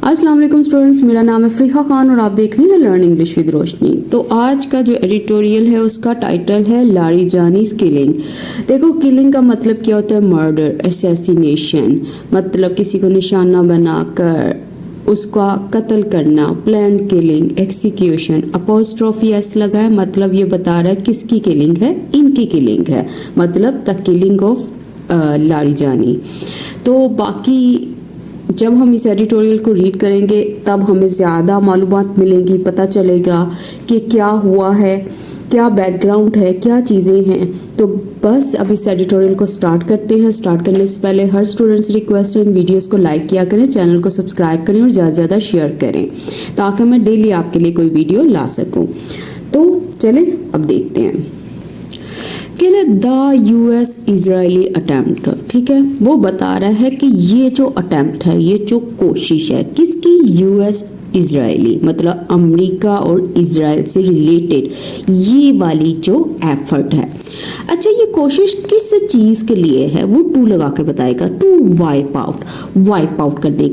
अस्सलाम वालेकुम स्टूडेंट्स, मेरा नाम है फ़रीहा खान और आप देख रहे हैं लर्न इंग्लिश विद रोशनी। तो आज का जो एडिटोरियल है उसका टाइटल है लारीजानीज़ किलिंग। देखो, किलिंग का मतलब क्या होता है? मर्डर, असैसिनेशन, मतलब किसी को निशाना बनाकर उसका कत्ल करना, plan killing, execution. Apostrophe S लगा है, मतलब ये बता रहा है किसकी किलिंग है? इनकी किलिंग है, मतलब द किलिंग ऑफ लारीजानी। तो बाकी जब हम इस एडिटोरियल को रीड करेंगे तब हमें ज़्यादा मालूमात मिलेंगी, पता चलेगा कि क्या हुआ है, क्या बैकग्राउंड है, क्या चीज़ें हैं। तो बस अब इस एडिटोरियल को स्टार्ट करते हैं। स्टार्ट करने से पहले हर स्टूडेंट्स रिक्वेस्ट है, इन वीडियोस को लाइक किया करें, चैनल को सब्सक्राइब करें और ज़्यादा से ज़्यादा शेयर करें ताकि मैं डेली आपके लिए कोई वीडियो ला सकूँ। तो चलें अब देखते हैं कि द US इजरायली अटैम्प्ट, ठीक है, वो बता रहा है कि ये जो अटैम्प्ट है, ये जो कोशिश है किसकी? US इजरायली, मतलब अमेरिका और इजराइल से रिलेटेड ये वाली जो एफर्ट है। अच्छा, ये कोशिश किस चीज़ के लिए है? वो टू लगा के बताएगा। टू वाइप आउट करने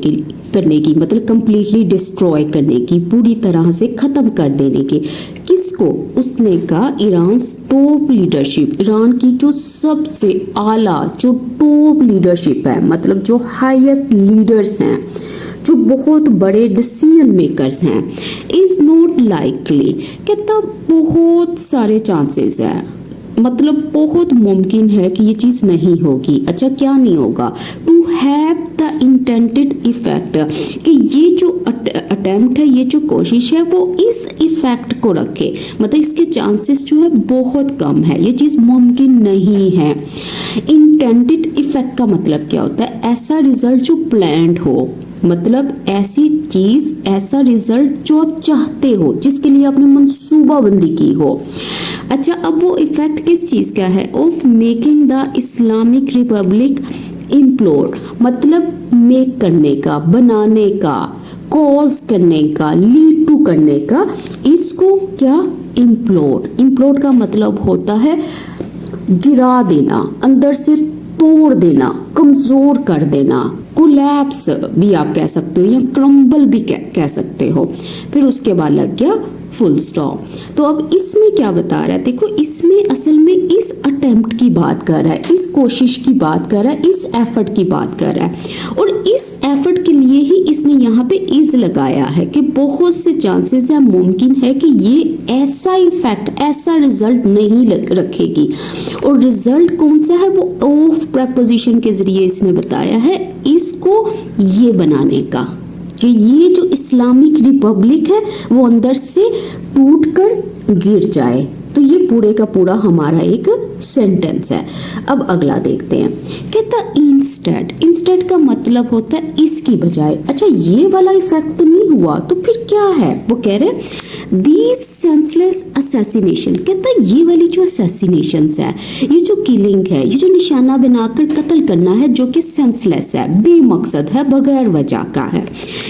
की मतलब कंप्लीटली डिस्ट्रॉय करने की, पूरी तरह से ख़त्म कर देने की। किसको? उसने कहा ईरान टॉप लीडरशिप, ईरान की जो सबसे आला जो टॉप लीडरशिप है, मतलब जो हाईएस्ट लीडर्स हैं, जो बहुत बड़े डिसीजन मेकर्स हैं, इज़ नॉट लाइकली, कहता बहुत सारे चांसेस हैं, मतलब बहुत मुमकिन है कि ये चीज़ नहीं होगी। अच्छा, क्या नहीं होगा? To have the intended effect, कि ये जो अटेम्प्ट है, ये जो कोशिश है, वो इस इफेक्ट को रखे, मतलब इसके चांसेस जो है बहुत कम है, ये चीज़ मुमकिन नहीं है। इंटेंटेड इफेक्ट का मतलब क्या होता है? ऐसा रिजल्ट जो प्लान्ड हो, मतलब ऐसी चीज़, ऐसा रिजल्ट जो आप चाहते हो, जिसके लिए आपने मंसूबाबंदी की हो। अच्छा, अब वो इफेक्ट किस चीज़ का है? Of making the Islamic Republic implode, मतलब मेक करने का, बनाने का, कॉज करने का, लीड टू करने का। इसको क्या? इम्प्लोड का मतलब होता है गिरा देना, अंदर से तोड़ देना, कमज़ोर कर देना। कोलैप्स भी आप कह सकते हो या क्रम्बल भी कह सकते हो। फिर उसके बाद लग गया फुल स्टॉप। तो अब इसमें क्या बता रहा है? देखो, इसमें असल में इस अटेम्प्ट की बात कर रहा है, इस कोशिश की बात कर रहा है, इस एफर्ट की बात कर रहा है। और इस एफर्ट के लिए ही इसने यहाँ पे इज लगाया है कि बहुत से चांसेस है, मुमकिन है कि ये ऐसा इफेक्ट, ऐसा रिजल्ट नहीं रखेगी। और रिजल्ट कौन सा है? वो ऑफ प्रेपोजिशन के जरिए इसने बताया है इसको ये बनाने का, कि ये जो इस्लामिक रिपब्लिक है वो अंदर से टूटकर गिर जाए। तो ये पूरे का पूरा हमारा एक सेंटेंस है। अब अगला देखते हैं। कहता इंस्टेड का मतलब होता है इसकी बजाय। अच्छा, ये वाला इफेक्ट तो नहीं हुआ, तो फिर क्या है? वो कह रहे दीज सेंसलेस असैसिनेशन, कहता ये वाली जो असैसिनेशंस है, ये जो किलिंग है, ये जो निशाना बनाकर कत्ल करना है, जो कि सेंसलेस है, बेमकसद है, बगैर वजह का है।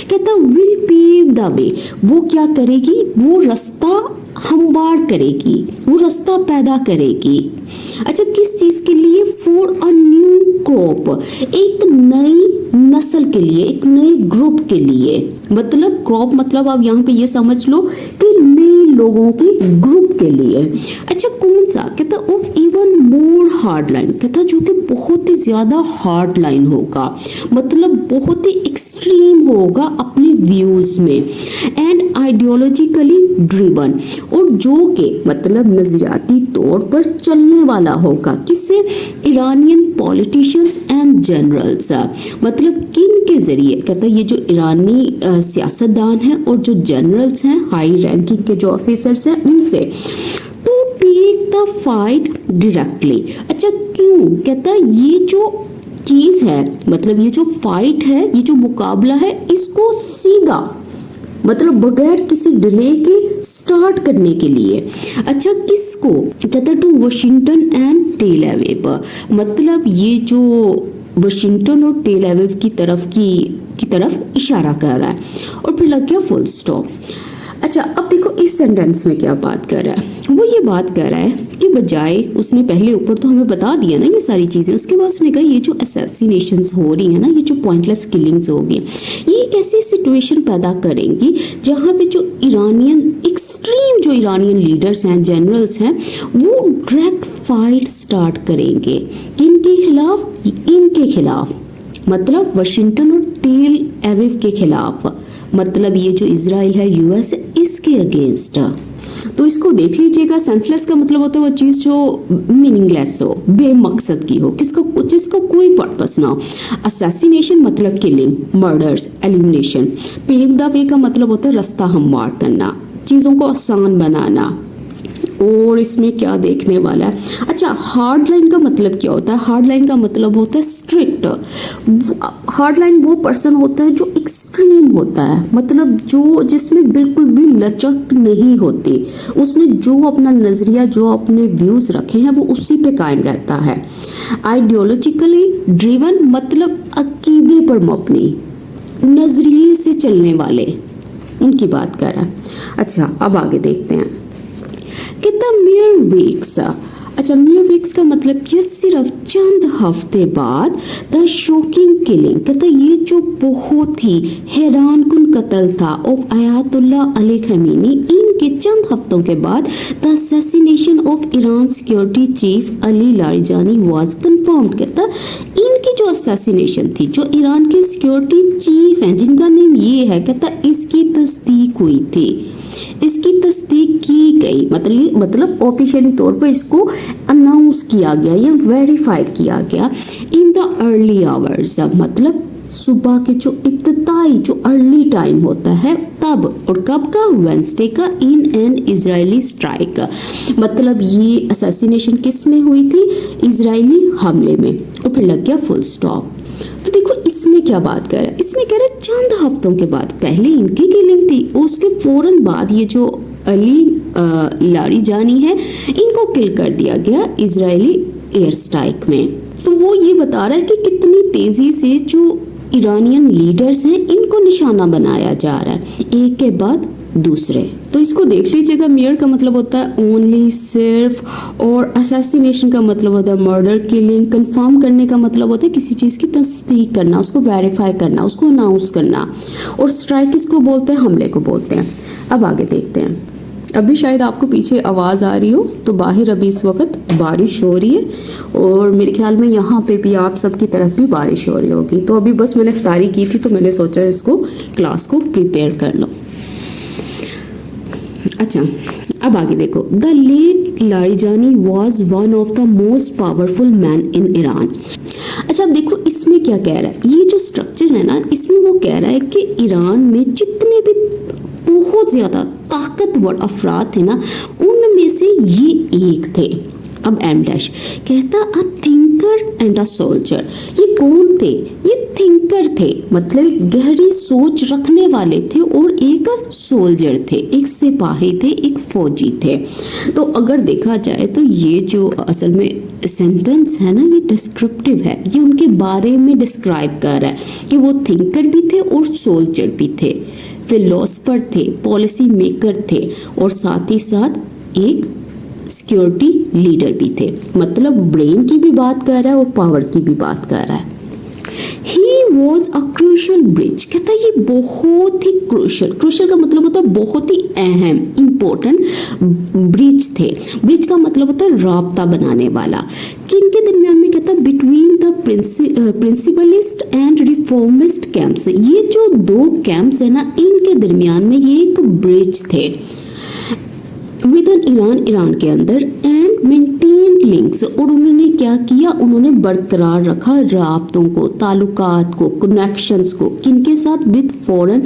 कहता विल पेव द वे, वो क्या करेगी? वो रास्ता हमवार करेगी, वो रास्ता पैदा करेगी। अच्छा, किस चीज़ के लिए? फॉर अ न्यू क्रॉप, एक नई नस्ल के लिए, एक नए ग्रुप के लिए। मतलब क्रॉप मतलब आप यहाँ पे ये समझ लो कि नए लोगों के ग्रुप के लिए। अच्छा, कौन सा? कहता of even more hard line, कहता जो कि बहुत ही ज़्यादा हार्ड लाइन होगा, मतलब बहुत ही एक्सट्रीम होगा अपने व्यूज़ में, एंड आइडियोलॉजिकली ड्रिवन, और जो कि मतलब नज़रियाती तौर पर चलने वाला होगा। किससे? ईरानियन पॉलिटिशियंस एंड जनरल्स, मतलब किन के जरिए? कहता ये जो ईरानी सियासतदान हैं और जो जनरल्स हैं, हाई रैंकिंग के जो ऑफिसर्स हैं, उनसे to take the fight directly. अच्छा, क्यों? कहता ये जो चीज़ है, मतलब ये जो फाइट है, ये जो मुकाबला है, इसको सीधा, मतलब बगैर किसी डिले के स्टार्ट करने के लिए। अच्छा, किसको? कहता to Washington and Tel Aviv, मतलब ये जो वाशिंगटन और टेल अवीव की तरफ इशारा कर रहा है। और फिर लग गया फुल स्टॉप। अच्छा, अब देखो इस सेंटेंस में क्या बात कर रहा है। वो ये बात कर रहा है कि बजाय, उसने पहले ऊपर तो हमें बता दिया ना ये सारी चीज़ें, उसके बाद उसने कहा ये जो असैसिनेशंस हो रही है ना, ये जो पॉइंटलेस किलिंग्स हो गई, ये एक ऐसी सिचुएशन पैदा करेंगी जहाँ पे जो इरानियन एक्सट्रीम जो इरानियन लीडर्स हैं, जनरल्स हैं, वो डायरेक्ट फाइट स्टार्ट करेंगे। किनके खिलाफ? इनके खिलाफ, मतलब वाशिंगटन और टेल एविव के खिलाफ, मतलब ये जो इजराइल है, यूएस, इसके अगेंस्ट। तो इसको देख लीजिएगा। सेंसलेस का मतलब होता है वो चीज़ जो मीनिंगलेस हो, बेमकसद की हो, जिसका कोई पर्पस ना हो। असैसिनेशन मतलब killing, murders, elimination. Pave the way का मतलब होता है रास्ता हमवार करना, चीज़ों को आसान बनाना। और इसमें क्या देखने वाला है? अच्छा, हार्ड लाइन का मतलब क्या होता है? हार्ड लाइन का मतलब होता है स्ट्रिक्ट। हार्ड लाइन वो पर्सन होता है जो एक्सट्रीम होता है, मतलब जो जिसमें बिल्कुल भी लचक नहीं होती, उसने जो अपना नज़रिया, जो अपने व्यूज़ रखे हैं वो उसी पे कायम रहता है। आइडियोलॉजिकली ड्रिवन मतलब अकीदे पर मबनी, नज़रिए से चलने वाले, उनकी बात कर रहा है। अच्छा, अब आगे देखते हैं। कितना mere weeks। अच्छा, mere weeks का मतलब कि सिर्फ चंद हफ्ते बाद द शॉकिंग किलिंग, कहता ये जो बहुत ही हैरान कुन कत्ल था ऑफ आयतुल्लाह अली खमीनी, इनके चंद हफ्तों के बाद the assassination of Iran security chief Ali Larijani was confirmed. कहता इनकी जो असैसिनेशन थी, जो ईरान के सिक्योरिटी चीफ हैं जिनका नेम ये है, कहता इसकी तस्दीक हुई थी, इसकी तस्दीक की गई, मतलब ऑफिशियली तौर पर इसको अनाउंस किया गया या वेरीफाई किया गया इन द अर्ली आवर्स, मतलब सुबह के जो इब्तिदाई जो अर्ली टाइम होता है तब। और कब का? वेंसडे का, इन एन इजरायली स्ट्राइक, मतलब ये असैसिनेशन किस में हुई थी? इजरायली हमले में। और फिर लग गया फुल स्टॉप। तो देखो इसमें क्या बात कर रहा है? इसमें कह रहा है चंद हफ्तों के बाद, पहले इनकी किलिंग थी, उसके फौरन बाद ये जो अली लारिजानी है, इनको किल कर दिया गया इजरायली एयर स्ट्राइक में। तो वो ये बता रहा है कि कितनी तेजी से जो ईरानियन लीडर्स हैं इनको निशाना बनाया जा रहा है, एक के बाद दूसरे। तो इसको देख लीजिएगा। मेयर का मतलब होता है ओनली, सिर्फ, और असैसिनेशन का मतलब होता है मर्डर, किलिंग। कंफर्म करने का मतलब होता है किसी चीज़ की तस्दीक करना, उसको वेरीफाई करना, उसको अनाउंस करना। और स्ट्राइक किसको बोलते हैं? हमले को बोलते हैं। अब आगे देखते हैं। अभी शायद आपको पीछे आवाज़ आ रही हो, तो बाहर अभी इस वक्त बारिश हो रही है और मेरे ख्याल में यहाँ पे भी आप सबकी तरफ भी बारिश हो रही होगी। तो अभी बस मैंने इफ्तारी की थी तो मैंने सोचा इसको क्लास को प्रिपेयर कर लो। अच्छा, अब आगे देखो। The late Larijani was one of the most powerful man in Iran. अच्छा, अब देखो इसमें क्या कह रहा है, ये जो स्ट्रक्चर है ना, इसमें वो कह रहा है कि ईरान में जितने भी बहुत ज़्यादा ताकतवर अफराद थे ना, उनमें से ये एक थे। अब एम डैश कहता अ थिंकर एंड अ सोल्जर। ये कौन थे? ये थिंकर थे, मतलब एक गहरी सोच रखने वाले थे, और एक सोल्जर थे, एक सिपाही थे, एक फौजी थे। तो अगर देखा जाए तो ये जो असल में सेंटेंस है ना, ये डिस्क्रिप्टिव है, ये उनके बारे में डिस्क्राइब कर रहा है कि वो थिंकर भी थे और सोल्जर भी थे, फिलोसफर थे, पॉलिसी मेकर थे, और साथ ही साथ एक सिक्योरिटी लीडर भी थे। मतलब ब्रेन की भी बात कर रहा है और पावर की भी बात कर रहा है। He was a crucial bridge। कहता है ये बहुत ही क्रूशल का मतलब होता है बहुत ही अहम, इम्पोर्टेंट ब्रिज थे। ब्रिज का मतलब होता है राब्ता बनाने वाला। किनके दरमियान में? कहता है between the principalist and reformist camps. ये जो दो कैंप्स है ना, इनके दरमियान में ये एक ब्रिज थे विद इन ईरान के अंदर, एंड मेंटेन लिंक्स। और उन्होंने क्या किया? उन्होंने बरकरार रखा राब्तों को, ताल्लुकात को, कनेक्शंस को। किनके साथ? With foreign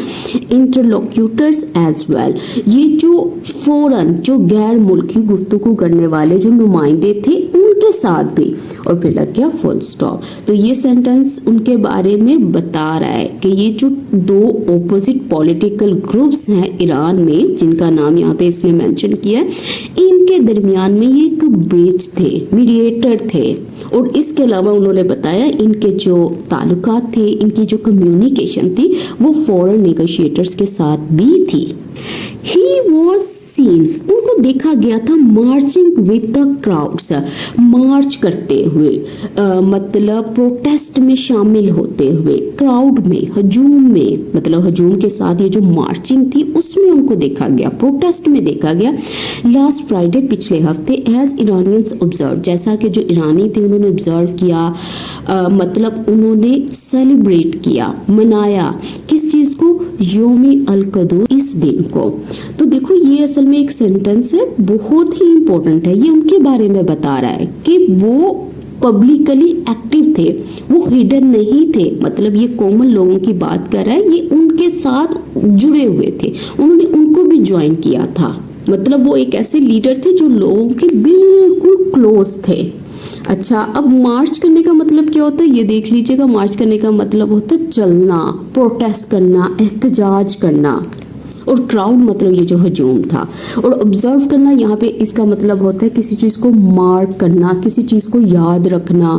interlocutors as well. ये जो फॉरेन, जो गैर मुल्की गुफ्तगू करने वाले जो नुमाइंदे थे, उनके साथ भी। और फिर लग गया फुल स्टॉप। तो ये सेंटेंस उनके बारे में बता रहा है कि ये जो दो ऑपोजिट पॉलिटिकल ग्रुप्स हैं ईरान में, जिनका नाम यहाँ पे इसने मेंशन किया है, इनके दरमियान में ये एक ब्रिज थे, मीडिएटर थे। और इसके अलावा उन्होंने बताया इनके जो ताल्लुकात थे, इनकी जो कम्युनिकेशन थी, वो फॉरेन नेगोशिएटर्स के साथ भी थी। ही वॉज सीन, उनको देखा गया था मार्चिंग विद द क्राउड्स, मार्च करते हुए, मतलब प्रोटेस्ट में शामिल होते हुए, क्राउड में, हजूम में, मतलब हजूम के साथ ये जो मार्चिंग थी उसमें उनको देखा गया, प्रोटेस्ट में देखा गया। लास्ट फ्राइडे, पिछले हफ्ते, एज ईरानियंस ऑब्जर्व, जैसा कि जो ईरानी थे उन्होंने ऑब्जर्व किया, मतलब उन्होंने सेलिब्रेट किया, मनाया किस चीज़ को, योमी अल-कदर, इस दिन को। तो देखो ये असल में एक सेंटेंस है, बहुत ही इंपॉर्टेंट है, ये उनके बारे में बता रहा है कि वो पब्लिकली एक्टिव थे, वो हिडन नहीं थे, मतलब ये कॉमन लोगों की बात कर रहा है, ये उनके साथ जुड़े हुए थे, उन्होंने उनको भी ज्वाइन किया था, मतलब वो एक ऐसे लीडर थे जो लोगों के बिल्कुल क्लोज थे। अच्छा, अब मार्च करने का मतलब क्या होता है ये देख लीजिएगा। मार्च करने का मतलब होता है चलना, प्रोटेस्ट करना, एहतजाज करना, और क्राउड मतलब ये जो हजूम था, और ऑब्जर्व करना यहाँ पे इसका मतलब होता है किसी चीज़ को मार्क करना, किसी चीज़ को याद रखना।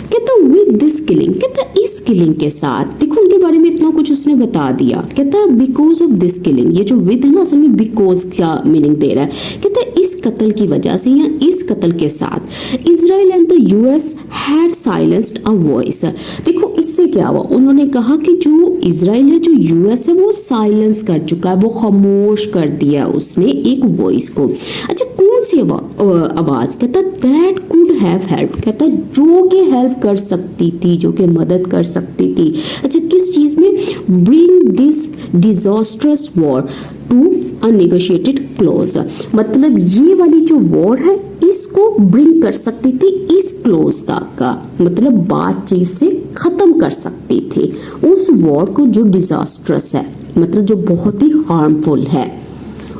कहता विद दिस किलिंग, कहता इस किलिंग के साथ, देखो उनके बारे में इतना कुछ उसने बता दिया। कहता बिकॉज ऑफ दिस किलिंग, ये जो विद है ना असल में बिकॉज का मीनिंग दे रहा है। कहता इस कत्ल की वजह से या इस कत्ल के साथ Israel and the US have silenced a voice. देखो इससे क्या हुआ, उन्होंने कहा कि जो इजराइल है, जो यूएस है, वो साइलेंस कर चुका है, वो खामोश कर दिया उसने एक वॉइस को। अच्छा, कौन सी आवाज? कहता दैट कुड हैव हेल्प, कहता जो कि हेल्प कर सकती थी, जो कि मदद कर सकती थी। अच्छा, किस चीज में? Bring this disastrous war to a negotiated close, मतलब ये वाली जो वॉर है इसको ब्रिंग कर सकती थी इस क्लोज तक का, मतलब बातचीत से खत्म कर सकती थी उस वॉर को जो डिजास्ट्रस है, मतलब जो बहुत ही हार्मफुल है।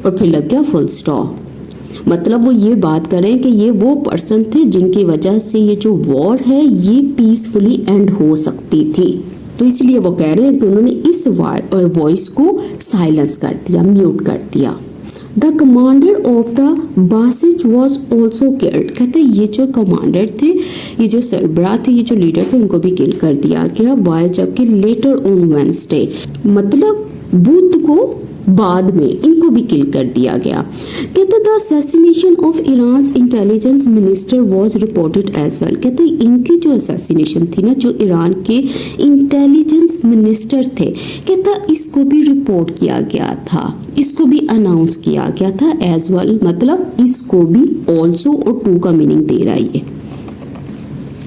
और फिर लग गया फुल स्टॉप, मतलब वो ये बात करें कि ये वो पर्सन थे जिनकी वजह से ये जो वॉर है ये पीसफुली एंड हो सकती थी। तो इसलिए वो कह रहे हैं कि उन्होंने इस वॉइस को साइलेंस कर दिया, म्यूट कर दिया। The commander of the Basij was also killed, कहते ये जो कमांडर थे, ये जो सरबराह थे, ये जो लीडर थे, उनको भी किल कर दिया गया। वाइल जबकि लेटर ऑन वेडनेसडे, मतलब बुध को बाद में इनको भी किल कर दिया गया। कहते the assassination of Iran intelligence minister was reported as well, कहते इनकी जो असैसिनेशन थी ना, जो ईरान के इंटेलिजेंस मिनिस्टर थे, कहता इसको भी रिपोर्ट किया गया था, इसको भी अनाउंस किया गया था एज वेल, मतलब इसको भी ऑल्सो और टू का मीनिंग दे रहा है ये।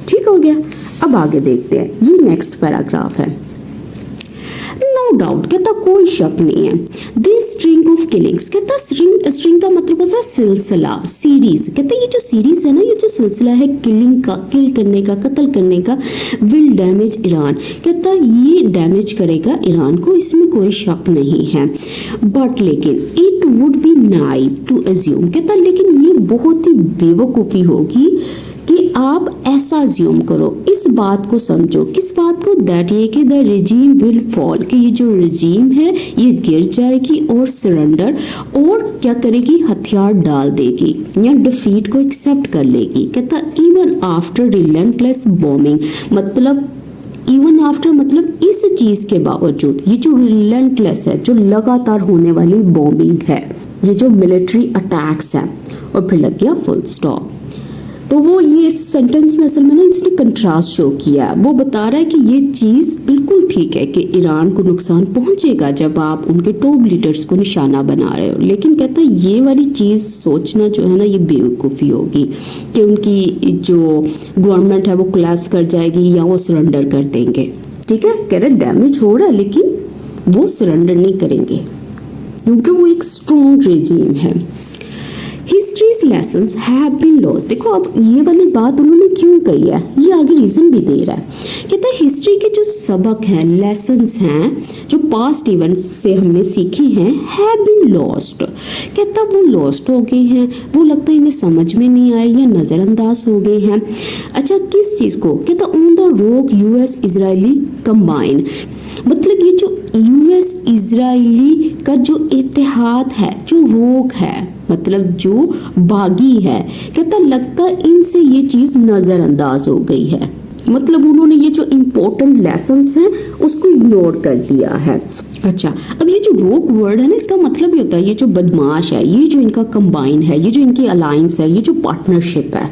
ठीक हो गया। अब आगे देखते हैं, ये नेक्स्ट पैराग्राफ है। नो डाउट, कहता कोई शक नहीं है, दिस स्ट्रिंग ऑफ किलिंग्स, कहता स्ट्रिंग का मतलब होता है सिलसिला, सीरीज। कहता ये जो सीरीज है ना, ये जो सिलसिला है किलिंग का, किल करने का, कत्ल करने का, विल डैमेज ईरान, कहता ये डैमेज करेगा ईरान को, इसमें कोई शक नहीं है। बट लेकिन it would be naive to assume, कहता लेकिन ये बहुत ही बेवकूफ़ी होगी कि आप ऐसा अज्यूम करो, इस बात को समझो, किस बात को? दैट ये कि द रिजीम विल फॉल, कि ये जो रिजीम है ये गिर जाएगी और सरेंडर, और क्या करेगी? हथियार डाल देगी या डिफीट को एक्सेप्ट कर लेगी। कहता इवन आफ्टर रिलेंटलेस बॉम्बिंग, मतलब इवन आफ्टर मतलब इस चीज़ के बावजूद, ये जो रिलेंटलेस है, जो लगातार होने वाली बॉम्बिंग है, ये जो मिलिट्री अटैक्स है, और फिर लग गया फुल स्टॉप। तो वो ये सेंटेंस में असल में ना इसने कंट्रास्ट शो किया है, वो बता रहा है कि ये चीज़ बिल्कुल ठीक है कि ईरान को नुकसान पहुंचेगा जब आप उनके टॉप लीडर्स को निशाना बना रहे हो, लेकिन कहता है ये वाली चीज़ सोचना जो है ना ये बेवकूफ़ी होगी कि उनकी जो गवर्नमेंट है वो कोलैप्स कर जाएगी या वो सरेंडर कर देंगे। ठीक है, कह रहे डैमेज हो रहा है लेकिन वो सरेंडर नहीं करेंगे क्योंकि वो एक स्ट्रॉन्ग रेजीम है। History's lessons have been lost, देखो अब ये वाली बात उन्होंने क्यों कही है, ये आगे रीजन भी दे रहा है। कहता है हिस्ट्री के जो सबक हैं, लेसन्स हैं, जो पास्ट इवेंट्स से हमने सीखे हैं, हैव बीन लॉस्ट, कहता वो लॉस्ट हो गए हैं, वो लगता है इन्हें समझ में नहीं आए या नज़रअंदाज हो गए हैं। अच्छा, किस चीज़ को? कहता ऑन द रोक यूएस इजरायली कंबाइन, मतलब ये जो यूएस इजरायली का जो इत्तेहाद है, जो रोक है, मतलब जो बागी है, कहता लगता इनसे ये चीज़ नज़रअंदाज हो गई है, मतलब उन्होंने ये जो इम्पोर्टेंट लेसन्स हैं उसको इग्नोर कर दिया है। अच्छा, अब ये जो रोग वर्ड है ना, इसका मतलब ये होता है ये जो बदमाश है, ये जो इनका कंबाइन है, ये जो इनकी अलायंस है, ये जो पार्टनरशिप है।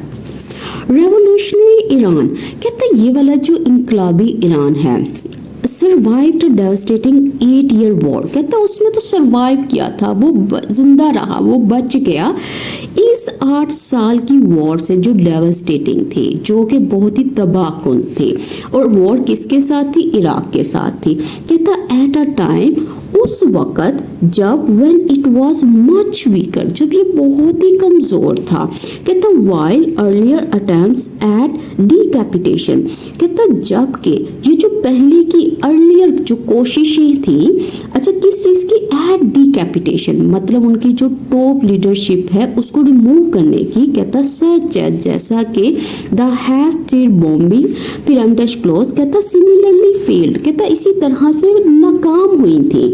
रेवोल्यूशनरी ईरान कहता है ये वाला जो इनकलाबी ईरान है, सर्वाइव्ड डेवस्टेटिंग 8 ईयर वॉर, कहता है उसने तो सर्वाइव किया था, वो जिंदा रहा, वो बच गया इस 8 साल की वॉर से जो डेवस्टेटिंग थी, जो कि बहुत ही तबाहकुन थी। और वॉर किसके साथ थी? इराक के साथ थी। कहता एट अ टाइम, उस वक़्त जब when it was much weaker, जब ये बहुत ही कमज़ोर था। कहता while earlier attempts at decapitation, कहता जबकि ये जो पहले की अर्लियर जो कोशिशें थी, अच्छा किस चीज़ की? एट डिकैपिटेशन, मतलब उनकी जो टॉप लीडरशिप है उसको रिमूव करने की। कहता सच जैसा कि the have bombing pyramid close, कहता सिमिलरली फेल्ड, कहता इसी तरह से नाकाम हुई थी,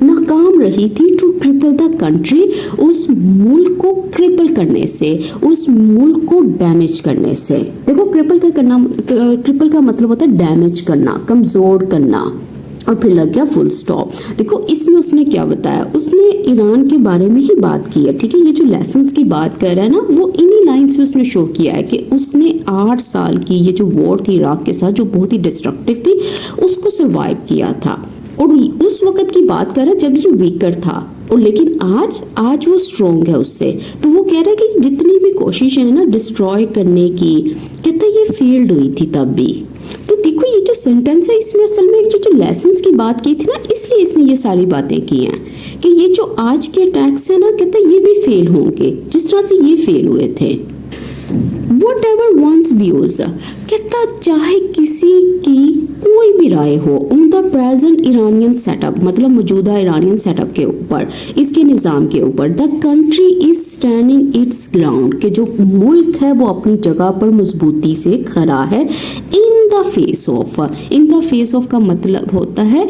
नाकाम रही थी टू क्रिपल द कंट्री, उस मुल्क को क्रिपल करने से, उस मुल्क को डैमेज करने से। देखो क्रिपल का मतलब होता है डैमेज करना, कमज़ोर करना। और फिर लग गया फुल स्टॉप। देखो इसमें उसने क्या बताया, उसने ईरान के बारे में ही बात की है, ठीक है। ये जो लेसन्स की बात कर रहा है ना, वो इन्हीं लाइंस में उसने शो किया है कि उसने 8 साल की ये जो वॉर थी इराक के साथ, जो बहुत ही डिस्ट्रक्टिव थी, उसको सर्वाइव किया था। और उस वक्त की बात कर रहा है जब ये वीकर था, और लेकिन आज वो स्ट्रॉन्ग है उससे। तो वो कह रहा है कि जितनी भी कोशिश है ना डिस्ट्रॉय करने की, कहता ये फेल्ड हुई थी तब भी। तो देखो ये जो सेंटेंस है, इसमें असल में जो लेसन्स की बात की थी ना, इसलिए इसने ये सारी बातें की हैं कि ये जो आज के अटैक्स है ना, कहता ये भी फेल होंगे जिस तरह से ये फेल हुए थे। Whatever one's views, कहता चाहे किसी की कोई भी राय हो on the present Iranian setup, मतलब मौजूदा ईरानियन सेटअप के ऊपर, इसके निज़ाम के ऊपर, the country is standing it's ground, कि जो मुल्क है वो अपनी जगह पर मजबूती से खड़ा है। इन द फेस ऑफ का मतलब होता है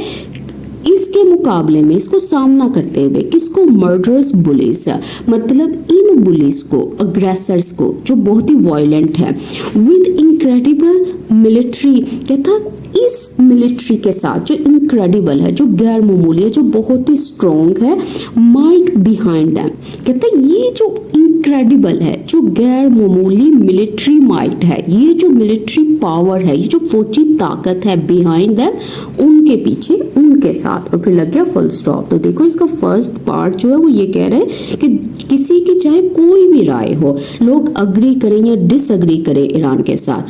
इसके मुकाबले में, इसको सामना करते हुए। किसको? मर्डरस बुलिस, मतलब इन बुलिस को, अग्रेसर्स को, जो बहुत ही वायलेंट है। विद इनक्रेडिबल मिलिट्री, कहता इस मिलिट्री के साथ जो इनक्रेडिबल है, जो गैर मामूली है, जो बहुत ही स्ट्रॉन्ग है, माइट बिहाइंड दैम, कहता ये जो इनक्रेडिबल है, जो गैर मामूली मिलिट्री माइट है, ये जो मिलिट्री पावर है, ये जो फौजी ताकत है, बिहाइंड दैम, उनके पीछे, उनके साथ। और फिर लग गया फुल स्टॉप। तो देखो इसका फर्स्ट पार्ट जो है वो ये कह रहे हैं कि किसी की चाहे कोई भी राय हो, लोग अग्री करें या डिसअग्री करें ईरान के साथ,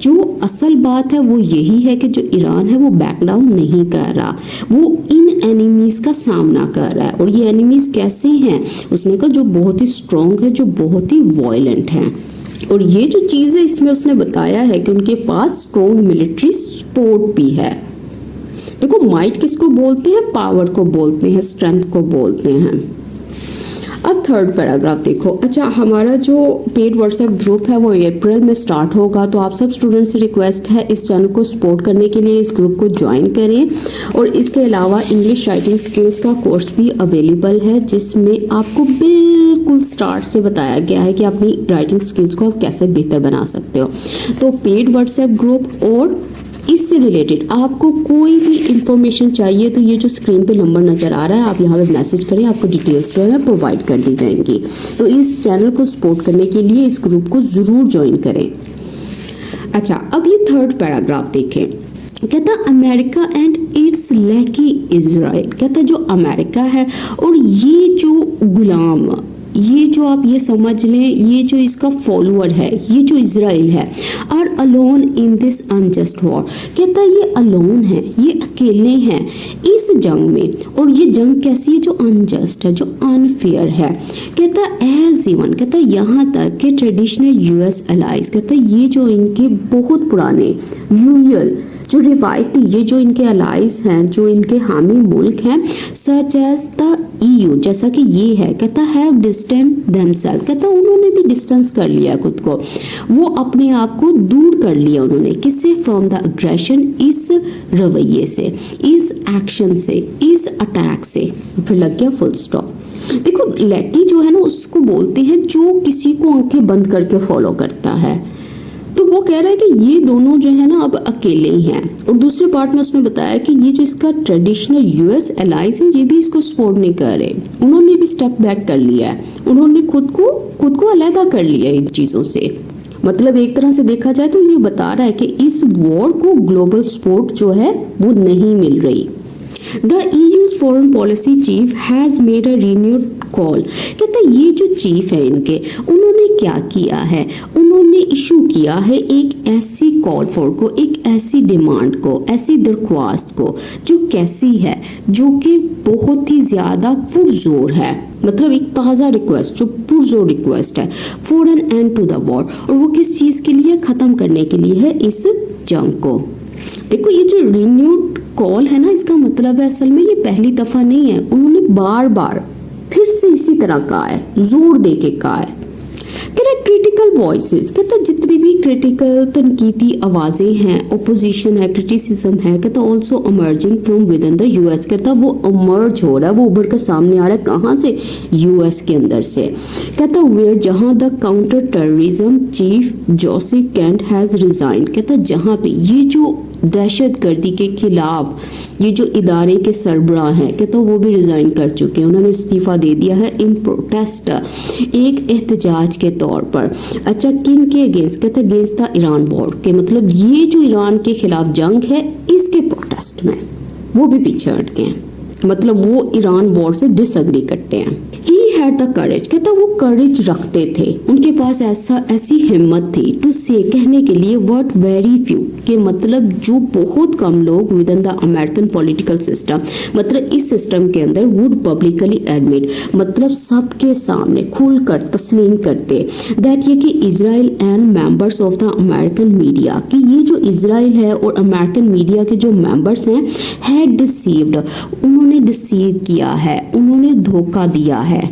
जो असल बात है वो यही है कि जो ईरान है वो बैक डाउन नहीं कर रहा, वो इन एनिमीज का सामना कर रहा है। और ये एनिमीज कैसे हैं? उसने कहा जो बहुत ही स्ट्रॉन्ग है, जो बहुत ही वायलेंट हैं। और ये जो चीज़ है इसमें उसने बताया है कि उनके पास स्ट्रॉन्ग मिलिट्री सपोर्ट भी है। देखो माइट किसको बोलते हैं? पावर को बोलते हैं, स्ट्रेंथ को बोलते हैं। अब थर्ड पैराग्राफ देखो। अच्छा, हमारा जो पेड व्हाट्सएप ग्रुप है वो अप्रैल में स्टार्ट होगा, तो आप सब स्टूडेंट से रिक्वेस्ट है इस चैनल को सपोर्ट करने के लिए इस ग्रुप को ज्वाइन करें। और इसके अलावा इंग्लिश राइटिंग स्किल्स का कोर्स भी अवेलेबल है, जिसमें आपको बिल्कुल स्टार्ट से बताया गया है कि अपनी राइटिंग स्किल्स को आप कैसे बेहतर बना सकते हो। तो पेड व्हाट्सएप ग्रुप और इससे रिलेटेड आपको कोई भी इंफॉर्मेशन चाहिए तो ये जो स्क्रीन पे नंबर नज़र आ रहा है, आप यहाँ पे मैसेज करें, आपको डिटेल्स जो है प्रोवाइड कर दी जाएंगी। तो इस चैनल को सपोर्ट करने के लिए इस ग्रुप को ज़रूर ज्वाइन करें। अच्छा, अब ये थर्ड पैराग्राफ देखें। कहता अमेरिका एंड इट्स लैकी इजराइल, कहता जो अमेरिका है और ये जो गुलाम, ये जो आप ये समझ लें, ये जो इसका फॉलोअर है, ये जो इजराइल है, are alone in this unjust war, कहता ये अलोन है, ये अकेले हैं इस जंग में। और ये जंग कैसी है? जो अनजस्ट है, जो अनफेयर है। कहता एज इवन, कहता यहाँ तक कि ट्रेडिशनल यूएस अलाइज, कहता ये जो इनके बहुत पुराने यूएल जो रिवायती, ये जो इनके अलाइज हैं, जो इनके हामी मुल्क हैं, सच एज द EU, जैसा कि ये है, कहता हैव डिस्टेंस देमसेल्फ, कहता उन्होंने भी डिस्टेंस कर लिया खुद को, वो अपने आप को दूर कर लिया उन्होंने। किससे? फ्रॉम द अग्रेशन, इस रवैये से, इस एक्शन से, इस अटैक से। फिर लग गया फुल स्टॉप। देखो लैकी जो है ना, उसको बोलते हैं जो किसी को आंखें बंद करके फॉलो करता है। तो वो कह रहा है कि ये दोनों जो है ना यहाँ अब अकेले ही हैं। और दूसरे पार्ट में उसने बताया कि ये जो इसका ट्रेडिशनल यूएस एलाइज हैं ये भी इसको सपोर्ट नहीं कर रहे, उन्होंने भी स्टेप बैक कर लिया है, उन्होंने खुद को अलहदा कर लिया है इन चीज़ों से। मतलब एक तरह से देखा जाए तो ये बता रहा है कि इस वॉर को ग्लोबल सपोर्ट जो है वो नहीं मिल रही। The EU's foreign policy chief has made a renewed call। कहता है ये जो चीफ है इनके, उन्होंने क्या किया है, उन्होंने इशू किया है एक ऐसी कॉल फॉर को, एक ऐसी डिमांड को, ऐसी दरख्वास्त को जो कैसी है, जो कि बहुत ही ज़्यादा पुरजोर है। मतलब एक ताज़ा रिक्वेस्ट जो पुरजोर रिक्वेस्ट है for an end to the war. और वो किस चीज़ के लिए, ख़त्म करने के लिए है इस जंग को। देखो ये जो रिन्यूड कॉल है ना, इसका मतलब है असल में ये पहली दफ़ा नहीं है, उन्होंने बार बार फिर से इसी तरह कहा है, जोर दे के कहा है। कहता क्रिटिकल वॉइसेस, कहता जितनी भी क्रिटिकल तनकीदी आवाज़ें हैं, ओपोजिशन है, क्रिटिसिज्म है, कहता also emerging from with in the US. कहता वो इमर्ज हो रहा है, वो उभर कर सामने आ रहा है, कहाँ से, यूएस के अंदर से। कहता वेयर जहाँ the counter terrorism chief Josie Kent has resigned. कहता जहाँ पे ये जो दहशतगर्दी के खिलाफ ये जो इदारे के सरबराह हैं, कहता वो भी रिज़ाइन कर चुके हैं, उन्होंने इस्तीफ़ा दे दिया है इन प्रोटेस्ट, एक एहतजाज के तौर पर। अच्छा किन के अगेंस्ट, कहता अगेंस्ट द ईरान वॉर के, मतलब ये जो ईरान के खिलाफ जंग है इसके प्रोटेस्ट में वो भी पीछे हट गए हैं, मतलब वो ईरान वॉर से डिसएग्री करते हैं। ही हैड द करेज, कहता वो करेज रखते थे, उनके पास ऐसी हिम्मत थी टू से, कहने के लिए व्हाट वेरी फ्यू, के मतलब जो बहुत कम लोग with in the American political system, मतलब इस सिस्टम के अंदर वुड पब्लिकली एडमिट, मतलब सबके सामने खुलकर तस्लीम करते दैट ये कि Israel and members of the American media, कि ये जो इजराइल है और अमेरिकन मीडिया के जो मेंबर्स हैं हैड डिसीव्ड, उन्होंने डिसीव किया है, उन्होंने धोखा दिया है।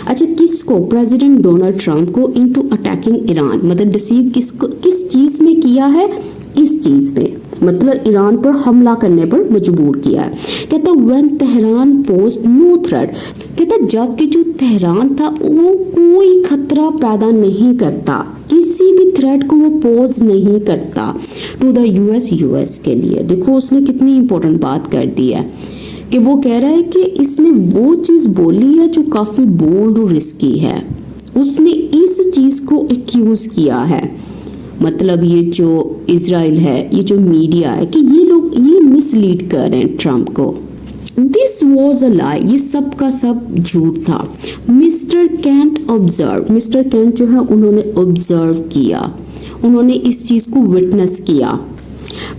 अच्छा किसको, प्रेसिडेंट डोनाल्ड ट्रंप को इनटू अटैकिंग ईरान, मतलब डिसीव किस चीज़ में किया है, इस चीज़ में, मतलब ईरान पर हमला करने पर मजबूर किया है। कहता when Tehran posed no threat, कहता जबकि जो तेहरान था वो कोई खतरा पैदा नहीं करता, किसी भी थ्रेट को वो पोज नहीं करता टू द यूएस के लिए। देखो उसने कितनी इंपॉर्टेंट बात कर दी है कि वो कह रहा है कि इसने वो चीज़ बोली है जो काफ़ी बोल्ड और रिस्की है, उसने इस चीज़ को एक्यूज़ किया है, मतलब ये जो इजराइल है, ये जो मीडिया है, कि ये लोग ये मिसलीड कर रहे हैं ट्रम्प को। दिस वॉज अ लाई, ये सब का सब झूठ था। Mister Kent observe, mister Kent जो है उन्होंने ऑब्जर्व किया, उन्होंने इस चीज़ को विटनेस किया।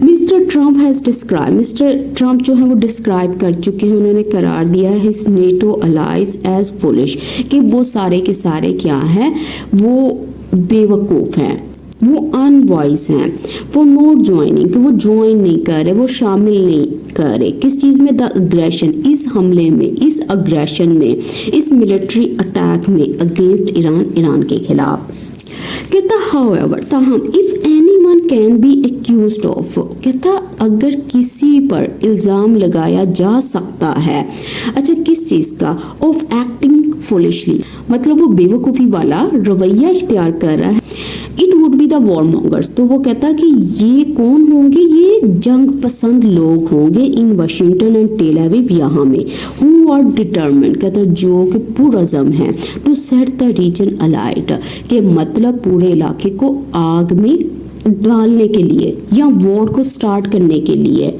Mister Trump has describe, mister Trump जो है वो डिस्क्राइब कर चुके हैं, उन्होंने करार दिया है his NATO allies as foolish, कि वो सारे के सारे क्या हैं, वो बेवकूफ़ हैं, वो अनवाइज हैं, फॉर नॉट ज्वाइनिंग, कि वो ज्वाइन नहीं कर रहे, वो शामिल नहीं कर रहे किस चीज़ में, द अग्रेशन, इस हमले में, इस अग्रेशन में, इस मिलिट्री अटैक में अगेंस्ट ईरान के खिलाफ। कहता हाउएवर, ताहम if anyone can be accused of, कहता अगर किसी पर इल्ज़ाम लगाया जा सकता है, अच्छा किस चीज़ का, ऑफ एक्टिंग फुलिशली, मतलब वो बेवकूफ़ी वाला रवैया इख्तियार कर रहा है, it would be the war mongers, तो वो कहता कि ये कौन होंगे, ये जंग पसंद लोग होंगे इन वाशिंगटन एंड टेल अवीव, यहाँ में, हु आर डिटर्मिन्ड, कहता जो कि पुरअज़म है, to set the region alight, के मतलब पूरे इलाके को आग में डालने के लिए या वॉर को स्टार्ट करने के लिए,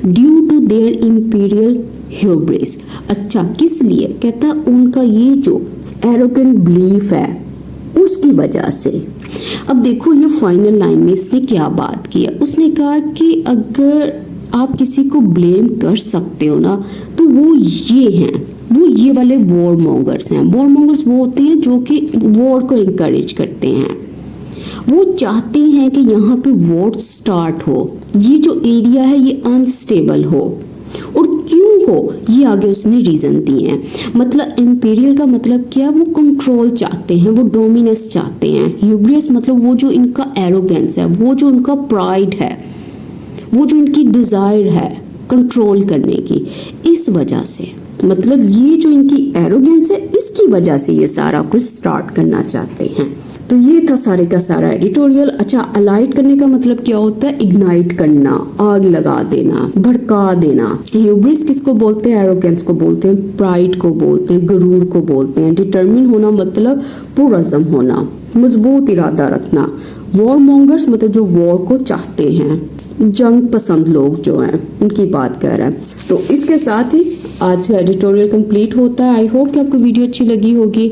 due to their imperial hubris. अच्छा किस लिए, कहता उनका ये जो एरोगेंट बिलीफ है उसकी वजह से। अब देखो ये फाइनल लाइन में इसने क्या बात की है, उसने कहा कि अगर आप किसी को ब्लेम कर सकते हो ना तो वो ये हैं, वो ये वाले वॉर मॉन्गर्स हैं। वॉर मॉन्गर्स वो होते हैं जो कि वॉर को इंकरेज करते हैं, वो चाहते हैं कि यहाँ पे वॉर स्टार्ट हो, ये जो एरिया है ये अनस्टेबल हो, और क्यों हो ये आगे उसने रीज़न दिए हैं। मतलब इंपीरियल का मतलब क्या, वो कंट्रोल चाहते हैं, वो डोमिनेंस चाहते हैं। ह्यूब्रियस मतलब वो जो इनका एरोगेंस है, वो जो उनका प्राइड है, वो जो उनकी डिज़ायर है कंट्रोल करने की, इस वजह से, मतलब ये जो इनकी एरोगेंस है इसकी वजह से ये सारा कुछ स्टार्ट करना चाहते हैं। तो ये था सारे का सारा एडिटोरियल। अच्छा, अलाइट करने का मतलब क्या होता है? इग्नाइट करना, आग लगा देना, भड़का देना। ह्यूब्रिस किसको बोलते हैं? एरोगेंस को बोलते हैं, प्राइड को बोलते हैं, गरूर को बोलते हैं। डिटर्मिन होना मतलब पुरअज़्म होना, मजबूत इरादा रखना। वॉर मॉन्गर्स मतलब जो वॉर को चाहते हैं, जंग पसंद लोग जो हैं उनकी बात कर रहा है। तो इसके साथ ही आज का एडिटोरियल कंप्लीट होता है। आई होप कि आपको वीडियो अच्छी लगी होगी।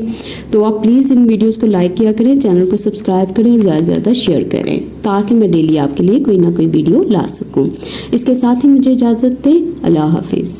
तो आप प्लीज़ इन वीडियोस को लाइक किया करें, चैनल को सब्सक्राइब करें और ज़्यादा से ज़्यादा शेयर करें, ताकि मैं डेली आपके लिए कोई ना कोई वीडियो ला सकूं। इसके साथ ही मुझे इजाज़त दें। अल्लाह हाफिज़।